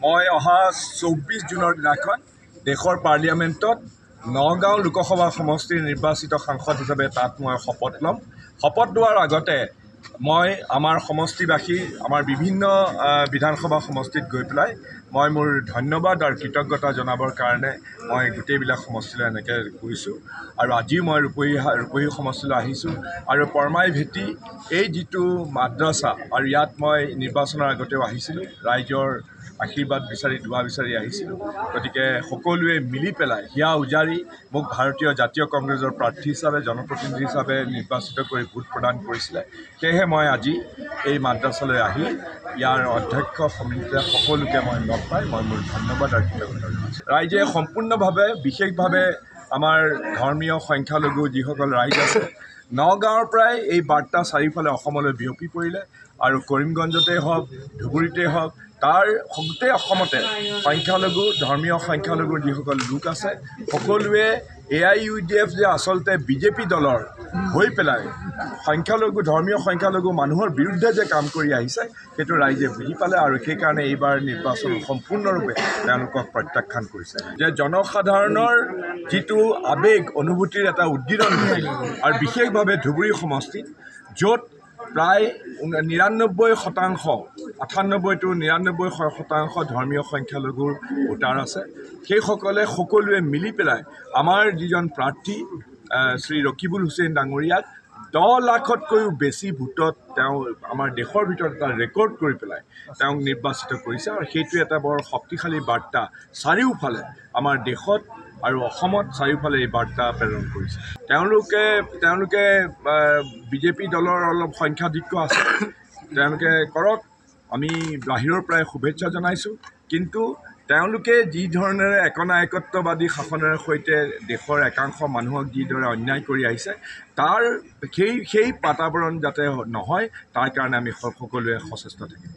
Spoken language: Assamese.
মই অহা 24 জুনৰ দিনাখন দেশৰ পাৰ্লিয়ামেণ্টত নগাঁও লোকসভা সমষ্টিৰ নিৰ্বাচিত সাংসদ হিচাপে তাত মই শপত ল'ম। শপত লোৱাৰ আগতে মই আমাৰ সমষ্টিবাসী আমাৰ বিভিন্ন বিধানসভা সমষ্টিত গৈ পেলাই মই মোৰ ধন্যবাদ আৰু কৃতজ্ঞতা জনাবৰ কাৰণে মই গোটেইবিলাক সমষ্টিলৈ এনেকৈ গৈছোঁ আৰু আজিও মই ৰূপহী সমষ্টিলৈ আহিছোঁ আৰু পৰমাই ভেটি এই যিটো মাদ্ৰাছা আৰু ইয়াত মই নিৰ্বাচনৰ আগতেও আহিছিলোঁ, ৰাইজৰ আশীৰ্বাদ বিচাৰি দুৱা বিচাৰি আহিছিলোঁ। গতিকে সকলোৱে মিলি পেলাই হিয়া উজাৰি মোক ভাৰতীয় জাতীয় কংগ্ৰেছৰ প্ৰাৰ্থী হিচাপে জনপ্ৰতিনিধি হিচাপে নিৰ্বাচিত কৰি ভোট প্ৰদান কৰিছিলে। সেয়েহে মই আজি এই মাদ্ৰাছালৈ আহি ইয়াৰ অধ্যক্ষ সমিতিয়ে সকলোকে মই লগ পাই মই মোৰ ধন্যবাদ আৰু কৃতজ্ঞতা জনাইছোঁ। ৰাইজে সম্পূৰ্ণভাৱে বিশেষভাৱে আমাৰ ধৰ্মীয় সংখ্যালঘু যিসকল ৰাইজ আছে নগাঁৱৰ পৰাই এই বাৰ্তা চাৰিওফালে অসমলৈ বিয়পি পৰিলে আৰু কৰিমগঞ্জতে হওক ধুবুৰীতে হওক তাৰ গোটেই অসমতে সংখ্যালঘু ধৰ্মীয় সংখ্যালঘুৰ যিসকল লোক আছে সকলোৱে AIUDF যে আচলতে বিজেপি দলৰ হৈ পেলাই সংখ্যালঘু ধৰ্মীয় সংখ্যালঘু মানুহৰ বিৰুদ্ধে যে কাম কৰি আহিছে সেইটো ৰাইজে বুজি পালে আৰু সেইকাৰণে এইবাৰ নিৰ্বাচন সম্পূৰ্ণৰূপে তেওঁলোকক প্ৰত্যাখ্যান কৰিছে। যে জনসাধাৰণৰ যিটো আৱেগ অনুভূতিৰ এটা উদ্গীৰণ হৈছিল আৰু বিশেষভাৱে ধুবুৰী সমষ্টিত য'ত প্ৰায় 99% 98 to 99% ধৰ্মীয় সংখ্যালঘুৰ ভোটাৰ আছে, সেইসকলে সকলোৱে মিলি পেলাই আমাৰ যিজন প্ৰাৰ্থী শ্ৰী ৰকিবুল হুছেইন ডাঙৰীয়াক 10 লাখতকৈও বেছি ভোটত তেওঁ আমাৰ দেশৰ ভিতৰত এটা ৰেকৰ্ড কৰি পেলাই তেওঁক নিৰ্বাচিত কৰিছে আৰু সেইটো এটা বৰ শক্তিশালী বাৰ্তা চাৰিওফালে আমাৰ দেশত আৰু অসমত চাৰিওফালে এই বাৰ্তা প্ৰেৰণ কৰিছে। তেওঁলোকে বিজেপি দলৰ অলপ সংখ্যাধিক্য আছে, তেওঁলোকে কৰক, আমি বাহিৰৰ পৰাই শুভেচ্ছা জনাইছোঁ। কিন্তু তেওঁলোকে যি ধৰণেৰে একনায়কত্ববাদী শাসনেৰে সৈতে দেশৰ একাংশ মানুহক যিদৰে অন্যায় কৰি আহিছে তাৰ সেই বাতাবৰণ যাতে নহয় তাৰ কাৰণে আমি সকলোৱে সচেষ্ট থাকিম।